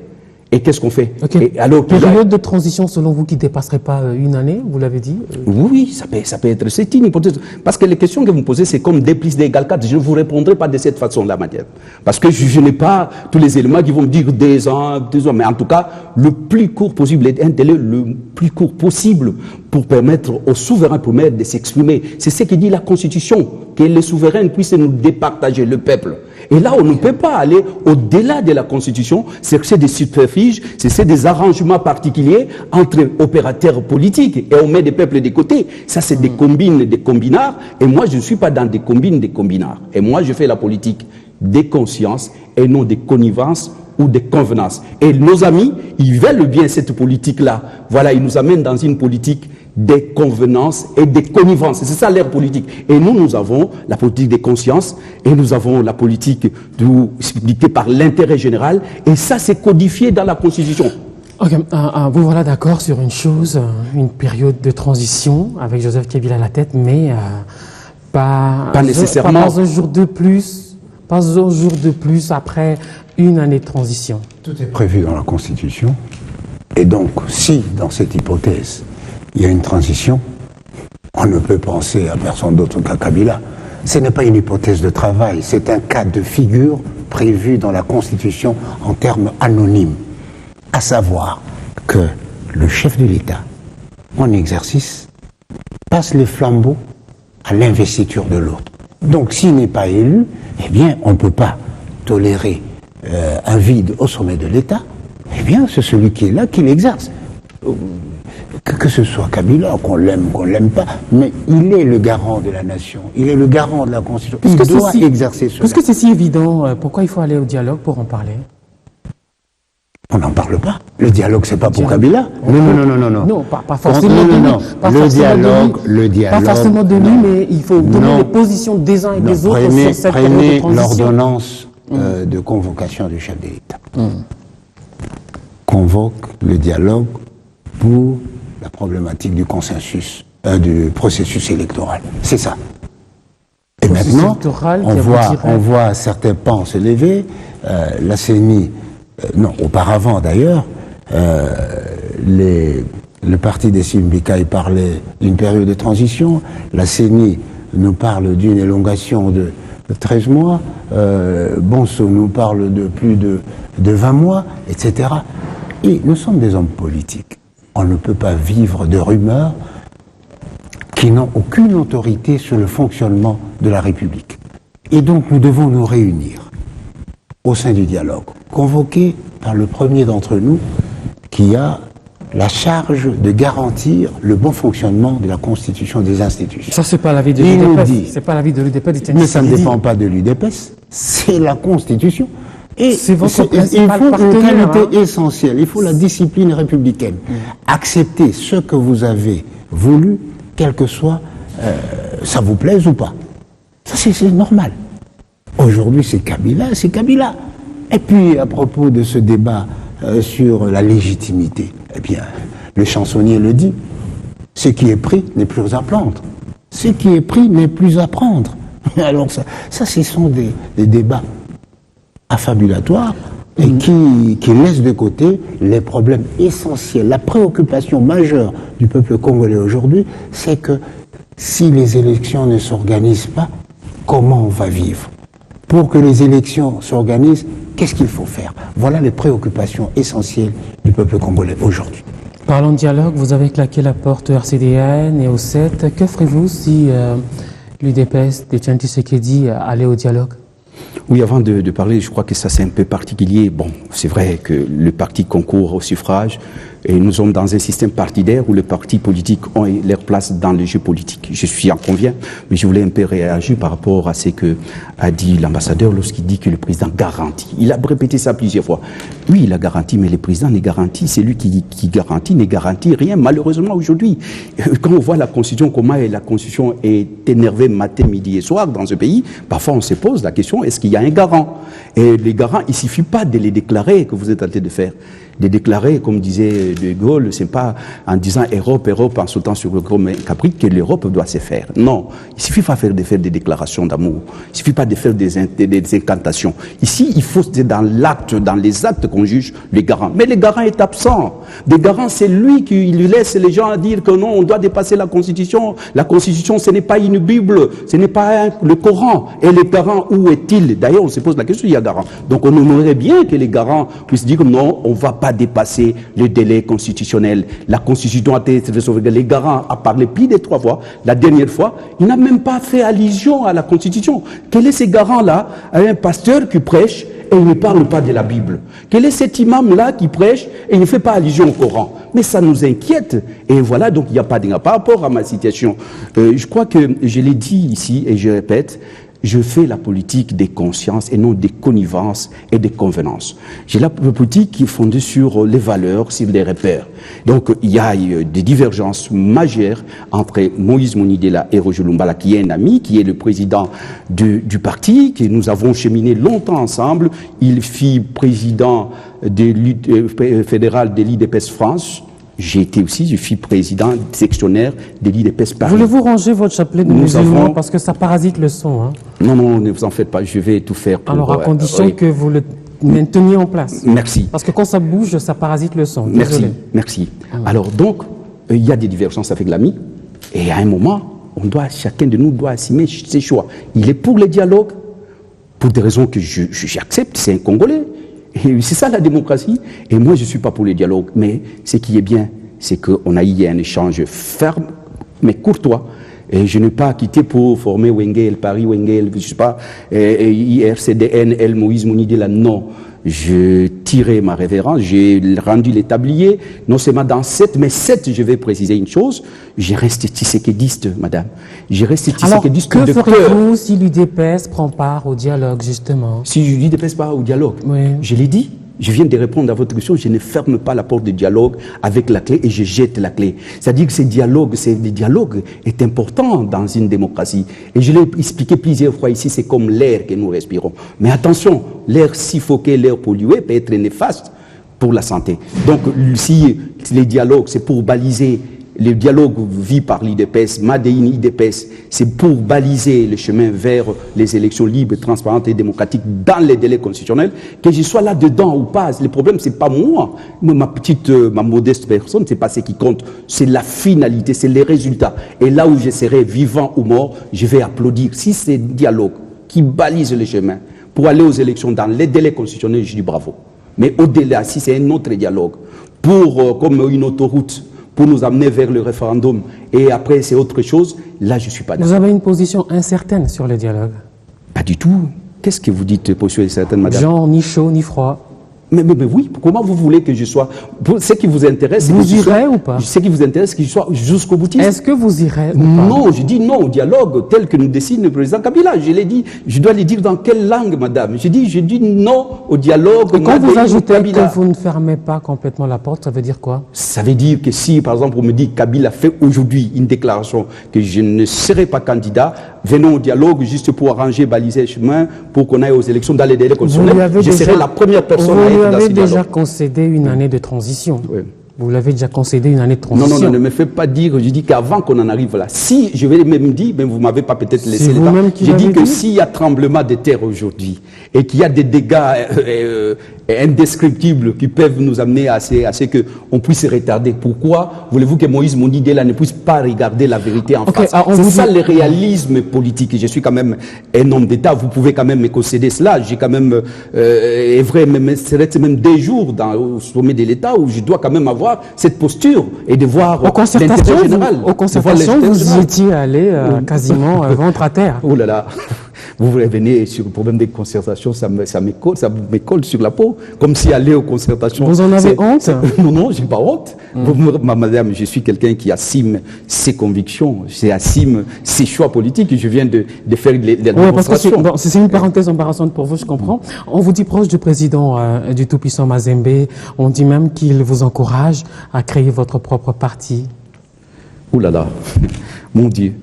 Et qu'est-ce qu'on fait? Et alors, période de transition, selon vous, qui ne dépasserait pas une année, vous l'avez dit? Oui, ça peut être. C'est une hypothèse. Parce que les questions que vous me posez, c'est comme 2 plus 2 égale 4. Je ne vous répondrai pas de cette façon-là, madame. Parce que je n'ai pas tous les éléments qui vont me dire 2 ans. Mais en tout cas, le plus court possible, un délai le plus court possible pour permettre aux souverains de s'exprimer. C'est ce que dit la Constitution, que les souverains puissent nous départager, le peuple. Et là, on ne peut pas aller au-delà de la Constitution, c'est des superficies, c'est des arrangements particuliers entre opérateurs politiques, et on met des peuples de côté. Ça, c'est des combines, des combinards, et moi, je ne suis pas dans des combines, des combinards. Et moi, je fais la politique des consciences et non des connivences ou des convenances. Et nos amis, ils veulent bien cette politique-là. Voilà, ils nous amènent dans une politique des convenances et des connivences. C'est ça l'ère politique. Et nous avons la politique des consciences et nous avons la politique dictée par l'intérêt général. Et ça, c'est codifié dans la Constitution. Ok, vous voilà d'accord sur une chose, une période de transition avec Joseph Kabila à la tête, mais pas nécessairement. Pas un jour de plus, après une année de transition. Tout est prévu dans la Constitution. Et donc, si dans cette hypothèse, il y a une transition, on ne peut penser à personne d'autre qu'à Kabila. Ce n'est pas une hypothèse de travail, c'est un cas de figure prévu dans la Constitution en termes anonymes. À savoir que le chef de l'État, en exercice, passe le flambeau à l'investiture de l'autre. Donc s'il n'est pas élu, eh bien on ne peut pas tolérer un vide au sommet de l'État. Eh bien c'est celui qui est là qui l'exerce. que ce soit Kabila, qu'on l'aime ou qu'on l'aime pas, mais il est le garant de la nation, il est le garant de la Constitution, il doit exercer cela. Puisque c'est si évident, pourquoi il faut aller au dialogue pour en parler? On n'en parle pas. Le dialogue, c'est pas pour Kabila. Non. Non, pas forcément de lui. Le dialogue. Pas forcément de lui, mais il faut donner les positions des uns et des autres sur cette période de transition. L'ordonnance de convocation du chef de l'État. Convoque le dialogue pour la problématique du consensus, du processus électoral. C'est ça. Et maintenant, on voit certains pans se lever. La CENI, auparavant d'ailleurs, le parti des Simbika parlait d'une période de transition. La CENI nous parle d'une élongation de 13 mois. Bonso nous parle de plus de 20 mois, etc. Et nous sommes des hommes politiques. On ne peut pas vivre de rumeurs qui n'ont aucune autorité sur le fonctionnement de la République. Et donc nous devons nous réunir au sein du dialogue, convoqué par le premier d'entre nous qui a la charge de garantir le bon fonctionnement de la Constitution des institutions. Ça, c'est pas l'avis de l'UDPS. C'est pas l'avis de l'UDPS. Mais ça ne dépend pas de l'UDPS, c'est la Constitution. Et c'est votre il faut une qualité essentielle, il faut la discipline républicaine. Accepter ce que vous avez voulu, quel que soit, ça vous plaise ou pas. Ça, c'est normal. Aujourd'hui, c'est Kabila. Et puis, à propos de ce débat sur la légitimité, eh bien, le chansonnier le dit, ce qui est pris n'est plus à prendre. Ce qui est pris n'est plus à prendre. Alors ça ce sont des débats affabulatoires et qui laissent de côté les problèmes essentiels. La préoccupation majeure du peuple congolais aujourd'hui, c'est que si les élections ne s'organisent pas, comment on va vivre? Pour que les élections s'organisent, qu'est-ce qu'il faut faire? Voilà les préoccupations essentielles du peuple congolais aujourd'hui. Parlons de dialogue, vous avez claqué la porte RCDN et au 7. Que ferez-vous si l'UDPS d'Etienne Tshisekedi allait au dialogue? Oui, avant de parler, je crois que ça c'est un peu particulier. Bon, c'est vrai que le parti concourt au suffrage et nous sommes dans un système partidaire où les partis politiques ont leur place dans le jeu politique. Je en conviens, mais je voulais un peu réagir par rapport à ce que a dit l'ambassadeur lorsqu'il dit que le président garantit. Il a répété ça plusieurs fois. Oui, il a garanti, mais le président n'est garanti. C'est lui qui garantit, ne garantit rien, malheureusement aujourd'hui. Quand on voit la Constitution, comment la Constitution est énervée matin, midi et soir dans ce pays, parfois on se pose la question, est-ce qu'il y a un garant? Et les garants, il ne suffit pas de les déclarer que vous êtes en train de faire. De déclarer, comme disait De Gaulle, c'est pas en disant Europe, en sautant sur le gros capri que l'Europe doit se faire. Non, il suffit pas de faire des déclarations d'amour. Il suffit pas de faire des incantations. Ici, il faut c'est dans les actes qu'on juge les garants. Mais le garant est absent. Le garant, c'est lui qui lui laisse les gens dire que non, on doit dépasser la Constitution. La Constitution, ce n'est pas une Bible, ce n'est pas le Coran. Et les garants, où est-il? D'ailleurs, on se pose la question, il y a garant. Donc on aimerait bien que les garants puissent dire non, on va pas dépasser le délai constitutionnel. La Constitution a été sauvegardée. Les garants a parlé plus de 3 fois. La dernière fois, il n'a même pas fait allusion à la Constitution. Quel est ce garant-là? Un pasteur qui prêche et il ne parle pas de la Bible. Quel est cet imam-là qui prêche et il ne fait pas allusion au Coran? Mais ça nous inquiète. Et voilà, donc il n'y a pas de... Par rapport à ma situation, je crois que je l'ai dit ici et je répète, je fais la politique des consciences et non des connivences et des convenances. J'ai la politique qui est fondée sur les valeurs, sur les repères. Donc il y a des divergences majeures entre Moïse Monidela et Roger Lumbala, qui est un ami, qui est le président du parti, que nous avons cheminé longtemps ensemble. Il fut président fédéral de l'IDPS France. J'ai été aussi, je suis président sectionnaire de l'IDPS Paris. Voulez-vous ranger votre chapelet de musulman parce que ça parasite le son, hein? Non, ne vous en faites pas, je vais tout faire pour... Alors, à condition que vous le mainteniez en place. Merci. Parce que quand ça bouge, ça parasite le son. Merci. Alors donc, il y a des divergences avec l'ami, et à un moment, chacun de nous doit assumer ses choix. Il est pour le dialogue, pour des raisons que j'accepte, c'est un Congolais. Et c'est ça la démocratie. Et moi, je ne suis pas pour le dialogue. Mais ce qui est bien, c'est qu'on a eu un échange ferme, mais courtois. Et je n'ai pas quitté pour former Wengel, Paris Wengel, je ne sais pas, IRCDN, El Moïse Mounidela. Non, je tirais ma révérence, j'ai rendu les tabliers, non seulement dans 7, mais 7, je vais préciser une chose, j'ai resté tisséquédiste, madame. J'ai resté tisséquédiste de cœur. Que ferez-vous si l'UDPS prend part au dialogue, justement? Si l'UDPS part au dialogue, oui. Je l'ai dit. Je viens de répondre à votre question, je ne ferme pas la porte de dialogue avec la clé et je jette la clé. C'est-à-dire que ce dialogue est important dans une démocratie. Et je l'ai expliqué plusieurs fois ici, c'est comme l'air que nous respirons. Mais attention, l'air suffoqué, l'air pollué peut être néfaste pour la santé. Donc si les dialogues, c'est pour baliser, le dialogue vu par l'IDPS, Madéine IDPS, c'est pour baliser le chemin vers les élections libres, transparentes et démocratiques dans les délais constitutionnels, que je sois là-dedans ou pas. Le problème, c'est pas moi, ma modeste personne, c'est pas ce qui compte, c'est la finalité, c'est les résultats. Et là où je serai vivant ou mort, je vais applaudir. Si c'est dialogue qui balise le chemin pour aller aux élections dans les délais constitutionnels, je dis bravo. Mais au-delà, si c'est un autre dialogue, comme une autoroute, pour nous amener vers le référendum, et après c'est autre chose, là je ne suis pas d'accord. Vous avez une position incertaine sur le dialogue? Pas du tout. Qu'est-ce que vous dites, position incertaine, madame? Genre, ni chaud, ni froid. Mais oui, comment vous voulez que je sois... Ce qui vous intéresse... Vous irez ou pas? Ce qui vous intéresse, c'est que je sois jusqu'au boutiste. Est-ce que vous irez ou pas? Non, je dis non au dialogue tel que nous dessine le président Kabila. Je l'ai dit, je dois le dire dans quelle langue, madame? Je dis non au dialogue. Et quand vous ajoutez que vous ne fermez pas complètement la porte, ça veut dire quoi? Ça veut dire que si, par exemple, on me dit que Kabila fait aujourd'hui une déclaration que je ne serai pas candidat, venons au dialogue juste pour arranger, baliser le chemin, pour qu'on aille aux élections dans les délais constitutionnels. Je serai la première personne à être dans ce dialogue. Vous avez déjà concédé une année de transition. Oui. Vous l'avez déjà concédé une année de transition. Non, ne me faites pas dire, je dis qu'avant qu'on en arrive là, si, je vais même dire, mais vous ne m'avez pas peut-être laissé le temps, je dis que s'il y a tremblement de terre aujourd'hui, et qu'il y a des dégâts indescriptibles qui peuvent nous amener à ce qu'on puisse retarder, pourquoi voulez-vous que Moïse Mounidela ne puisse pas regarder la vérité en face? C'est ça le réalisme politique. Je suis quand même un homme d'État, vous pouvez quand même me concéder cela. J'ai quand même, est vrai, c'est même des jours au sommet de l'État où je dois quand même avoir cette posture et de voir l'intérêt général. Aux concertations, vous y étiez allé quasiment ventre à terre. Oh là là, vous revenez sur le problème des concertations, ça me colle sur la peau, comme si aller aux concertations... Vous en avez honte? Non, j'ai pas honte. Madame, je suis quelqu'un qui assume ses convictions, assume ses choix politiques, et je viens de faire les démonstrations. Parce que c'est une parenthèse embarrassante pour vous, je comprends. On vous dit proche du président du tout-puissant Mazembe, on dit même qu'il vous encourage à créer votre propre parti. Ouh là là, mon Dieu.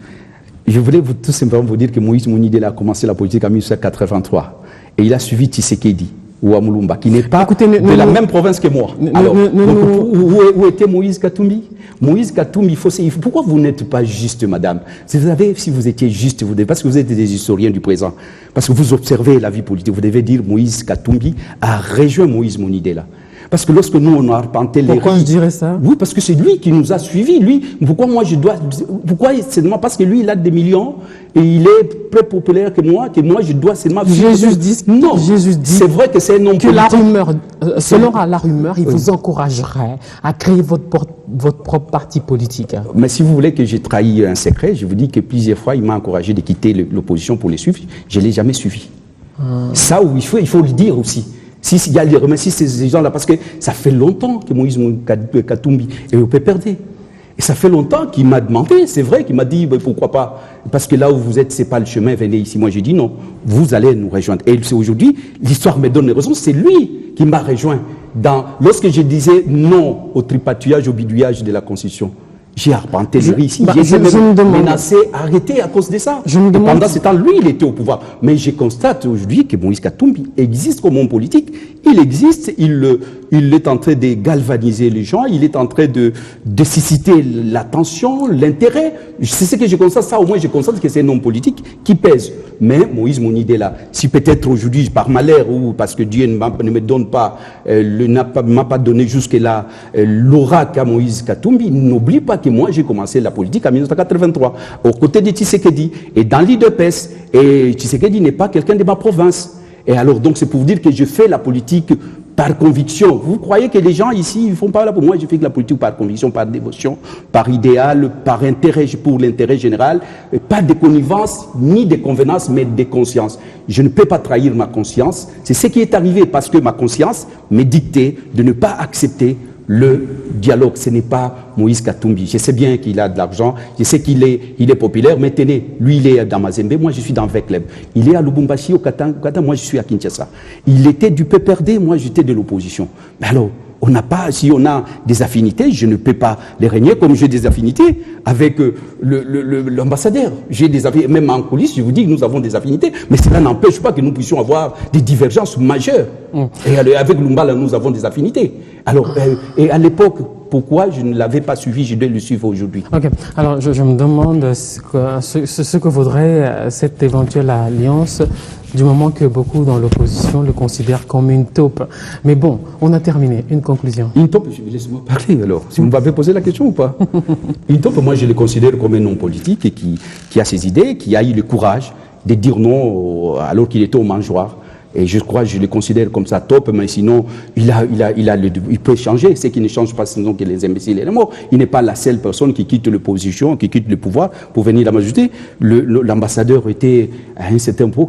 Je voulais tout simplement vous dire que Moïse Mounidela a commencé la politique en 1983 et il a suivi Tshisekedi ou Amulumba, qui n'est pas de la même province que moi. Alors, où était Moïse Katumbi? Moïse Katumbi, pourquoi vous n'êtes pas juste, madame? Vous savez, si vous étiez juste, parce que vous êtes des historiens du présent, parce que vous observez la vie politique, vous devez dire Moïse Katumbi a rejoint Moïse Mounidela. Parce que lorsque nous, on a arpenté les... Pourquoi je dirais ça? Oui, parce que c'est lui qui nous a suivis. Lui, pourquoi moi je dois... Pourquoi seulement parce que lui, il a des millions et il est plus populaire que moi je dois seulement... Jésus dit... Non, c'est vrai que c'est un homme politique. La rumeur, selon la rumeur, il vous encouragerait à créer votre propre parti politique. Mais si vous voulez que j'ai trahi un secret, je vous dis que plusieurs fois, il m'a encouragé de quitter l'opposition pour les suivre. Je ne l'ai jamais suivi. Ça, il faut le dire aussi. S'il y a les remercier ces gens-là, parce que ça fait longtemps que Moïse Katumbi est au PPRD. Et ça fait longtemps qu'il m'a demandé, c'est vrai, qu'il m'a dit pourquoi pas, parce que là où vous êtes, c'est pas le chemin, venez ici. Moi j'ai dit non, vous allez nous rejoindre. Et c'est aujourd'hui, l'histoire me donne raison, c'est lui qui m'a rejoint. Lorsque je disais non au tripatouillage, au bidouillage de la Constitution, j'ai arpenté le riz ici, j'ai été menacé, arrêté à cause de ça. Pendant ce temps, lui, il était au pouvoir. Mais je constate aujourd'hui que Moïse Katumbi existe comme homme politique. Il existe, il est en train de galvaniser les gens, il est en train de susciter l'attention, l'intérêt. C'est ce que je constate, ça au moins je constate que c'est un homme politique qui pèse. Mais Moïse Mounidela, si peut-être aujourd'hui par malheur ou parce que Dieu ne me donne pas, m'a pas donné jusque-là l'aura qu'a Moïse Katumbi, n'oublie pas que moi j'ai commencé la politique en 1983 aux côtés de Tshisekedi et dans l'IDPS, et Tshisekedi n'est pas quelqu'un de ma province. Et alors donc c'est pour dire que je fais la politique par conviction. Vous croyez que les gens ici, ils font pas là pour moi, je fais que la politique par conviction, par dévotion, par idéal, par intérêt pour l'intérêt général, pas de connivence, ni de convenance, mais de conscience. Je ne peux pas trahir ma conscience. C'est ce qui est arrivé parce que ma conscience me dictait de ne pas accepter le dialogue. Ce n'est pas Moïse Katumbi. Je sais bien qu'il a de l'argent, je sais qu'il est populaire, mais tenez, lui il est dans Mazembe, moi je suis dans Vecleb. Il est à Lubumbashi, au Katanga, moi je suis à Kinshasa. Il était du PPRD, moi j'étais de l'opposition. Mais alors, on n'a pas, si on a des affinités, je ne peux pas les régner comme j'ai des affinités avec l'ambassadeur. J'ai des affinités, même en coulisses, je vous dis que nous avons des affinités, mais cela n'empêche pas que nous puissions avoir des divergences majeures. Et avec Lumbala, nous avons des affinités. Alors, et à l'époque, pourquoi je ne l'avais pas suivi, je dois le suivre aujourd'hui. Ok, alors je me demande ce que vaudrait cette éventuelle alliance, du moment que beaucoup dans l'opposition le considèrent comme une taupe. Mais bon, on a terminé. Une conclusion. Une taupe, laissez-moi parler alors, si vous m'avez posé la question ou pas. Une taupe, moi je le considère comme un homme politique et qui a ses idées, qui a eu le courage de dire non alors qu'il était au mangeoire. Et je crois, je le considère comme ça top, mais sinon, il peut changer. Ce qui ne change pas, sinon que les imbéciles et les morts. Il n'est pas la seule personne qui quitte l'opposition, qui quitte le pouvoir pour venir à la majorité. L'ambassadeur était à un certain point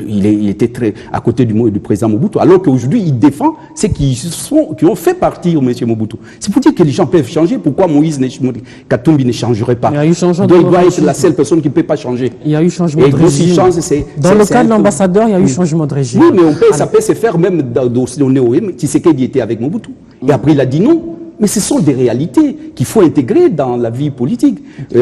il était très à côté du président Mobutu, alors qu'aujourd'hui, il défend ceux qui ont fait partir M. Mobutu. C'est pour dire que les gens peuvent changer. Pourquoi Moïse Katumbi ne changerait pas? Il y a eu changement il doit être la seule personne qui ne peut pas changer. Il y a eu changement de régime. Dans le cas de l'ambassadeur, il y a eu changement de régime. Oui, mais ça peut se faire même au Néo-Oué. Tshisekedi était avec Mobutu. Et après, il a dit non. Mais ce sont des réalités qu'il faut intégrer dans la vie politique.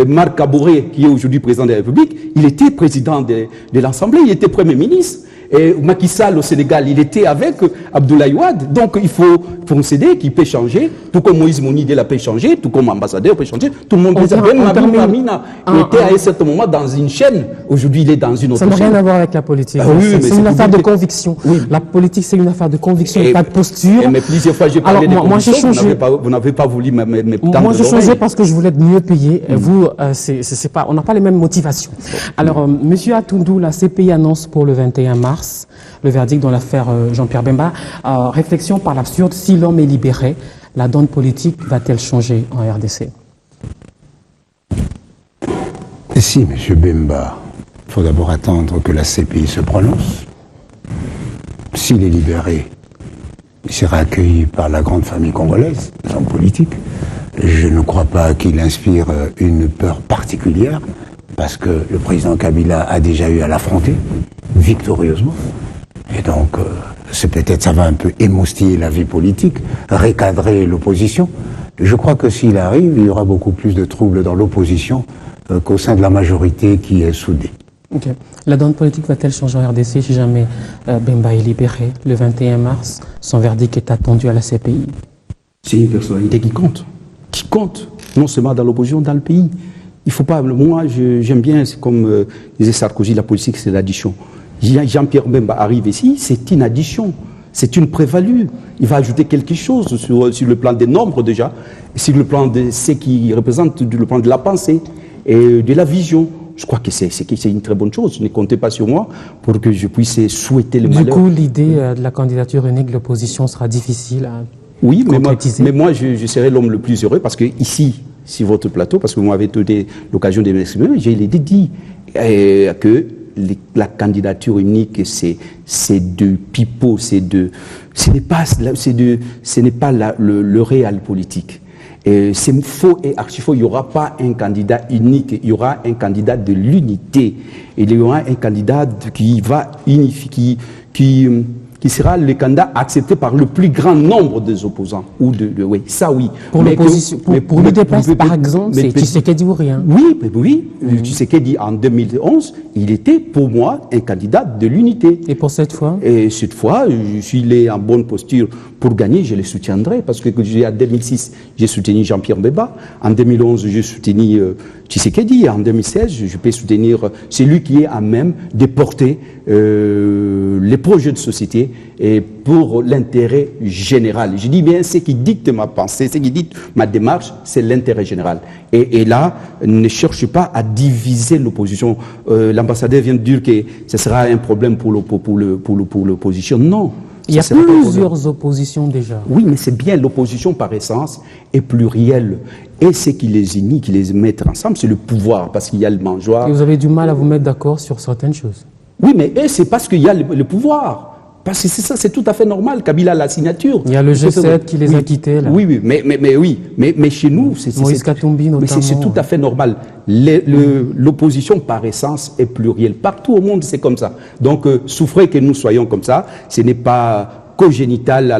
Marc Kaboré, qui est aujourd'hui président de la République, il était président de l'Assemblée, il était Premier ministre. Et Macky Sall au Sénégal, il était avec Abdoulaye Wade. Donc il faut concéder qu'il peut changer, tout comme Moïse Monidela peut changer, tout comme l'ambassadeur peut changer. Tout le monde peut changer. Même Amina était à un certain moment dans une chaîne, aujourd'hui il est dans une autre chaîne. Ça n'a rien à voir avec la politique. C'est une affaire de conviction. Oui. La politique, c'est une affaire de conviction, pas de posture. Mais plusieurs fois, j'ai parlé de conviction, vous n'avez pas voulu me tendre. Moi, j'ai changé parce que je voulais être mieux payé. Vous, on n'a pas les mêmes motivations. Alors, Monsieur Atundou, la CPI annonce pour le 21 mars le verdict dans l'affaire Jean-Pierre Bemba. Réflexion par l'absurde, si l'homme est libéré, la donne politique va-t-elle changer en RDC? Si, M. Bemba, il faut d'abord attendre que la CPI se prononce. S'il est libéré, il sera accueilli par la grande famille congolaise, les hommes politiques. Je ne crois pas qu'il inspire une peur particulière, parce que le président Kabila a déjà eu à l'affronter, victorieusement. Et donc, c'est peut-être, ça va un peu émoustiller la vie politique, recadrer l'opposition. Je crois que s'il arrive, il y aura beaucoup plus de troubles dans l'opposition qu'au sein de la majorité qui est soudée. Okay. La donne politique va-t-elle changer en RDC si jamais Bemba est libéré le 21 mars? Son verdict est attendu à la CPI. C'est une personnalité qui compte, non seulement dans l'opposition, dans le pays. Il faut pas. Moi, j'aime bien, c'est comme disait Sarkozy, la politique, c'est l'addition. Jean-Pierre Bemba arrive ici, c'est une addition, c'est une prévalue. Il va ajouter quelque chose sur le plan des nombres déjà, sur le plan de ce qui représente, le plan de la pensée et de la vision. Je crois que c'est une très bonne chose. Ne comptez pas sur moi pour que je puisse souhaiter le malheur. Du coup, l'idée de la candidature unique de l'opposition sera difficile à concrétiser. Mais moi, je serai l'homme le plus heureux parce que ici, sur votre plateau, parce que vous m'avez donné l'occasion de m'exprimer, j'ai dit que la candidature unique, c'est de pipeau, ce n'est pas le réel politique. C'est faux et archi-faux. Il n'y aura pas un candidat unique, il y aura un candidat de l'unité. Il y aura un candidat qui va unifier, qui sera le candidat accepté par le plus grand nombre des opposants. Oui, ça oui. Pour l'opposition, pour le DPS, par exemple, c'est Tshisekedi ou rien. Oui. Tshisekedi, en 2011, il était pour moi un candidat de l'unité. Et pour cette fois? Et cette fois, s'il est en bonne posture pour gagner, je le soutiendrai. Parce que en 2006, j'ai soutenu Jean-Pierre Bemba. En 2011, j'ai soutenu Tshisekedi. En 2016, je peux soutenir celui qui est à même de porter les projets de société et pour l'intérêt général. Je dis bien, ce qui dicte ma pensée, ce qui dicte ma démarche, c'est l'intérêt général. Et là, ne cherche pas à diviser l'opposition. L'ambassadeur vient de dire que ce sera un problème pour l'opposition. Non. Il y a Ça, c'est pas un plusieurs oppositions déjà. Oui, mais c'est bien, l'opposition par essence est plurielle. Et ce qui les unit, qui les met ensemble, c'est le pouvoir, parce qu'il y a le mangeoire. Et vous avez du mal à vous mettre d'accord sur certaines choses. Oui, mais c'est parce qu'il y a le pouvoir. Parce que c'est ça, c'est tout à fait normal. Kabila a la signature. Il y a le G7 qui les a quittés, là. Oui, mais chez nous, Moïse Katumbi, mais c'est notamment. tout à fait normal. L'opposition par essence est plurielle. Partout au monde, c'est comme ça. Donc, souffrez que nous soyons comme ça. Ce n'est pas congénital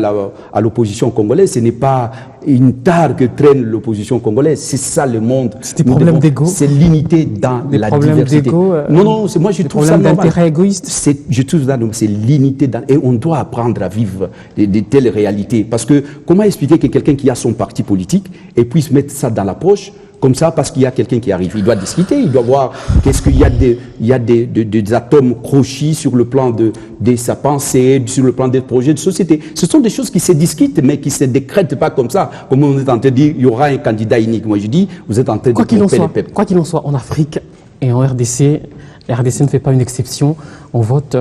à l'opposition congolaise. Ce n'est pas une tare que traîne l'opposition congolaise. C'est ça le monde. C'est des problèmes d'ego. C'est l'unité dans Des la problèmes diversité. d'ego. Non, moi je trouve ça problèmes normal. d'intérêt égoïste. Je trouve ça normal. C'est l'unité et on doit apprendre à vivre de telles réalités. Parce que comment expliquer que quelqu'un qui a son parti politique et puisse mettre ça dans la poche comme ça parce qu'il y a quelqu'un qui arrive. Il doit discuter, il doit voir qu'est-ce qu'il y a des atomes crochis sur le plan de sa pensée, sur le plan des projets de société. Ce sont des choses qui se discutent mais qui ne se décrètent pas comme ça. Comme on est en train de dire, il y aura un candidat unique. Moi je dis, vous êtes en train de tromper les peuples. Quoi qu'il en soit, en Afrique et en RDC, la RDC ne fait pas une exception. On vote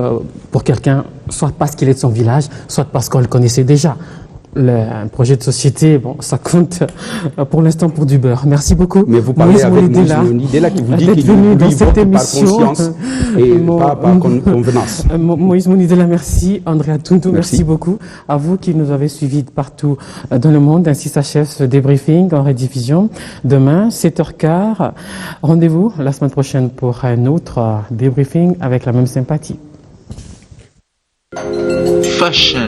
pour quelqu'un, soit parce qu'il est de son village, soit parce qu'on le connaissait déjà. Un projet de société, bon, ça compte pour l'instant pour du beurre. Merci beaucoup. Mais vous parlez avec Moïse Monidela qui vous dit qu'il venu dans cette vote émission. par conscience et pas par convenance. Moïse Monidela, merci. Andrea Tuntu, merci beaucoup. À vous qui nous avez suivis partout dans le monde. Ainsi s'achève ce débriefing en rediffusion. Demain, 7h15. Rendez-vous la semaine prochaine pour un autre débriefing avec la même sympathie. Fashion.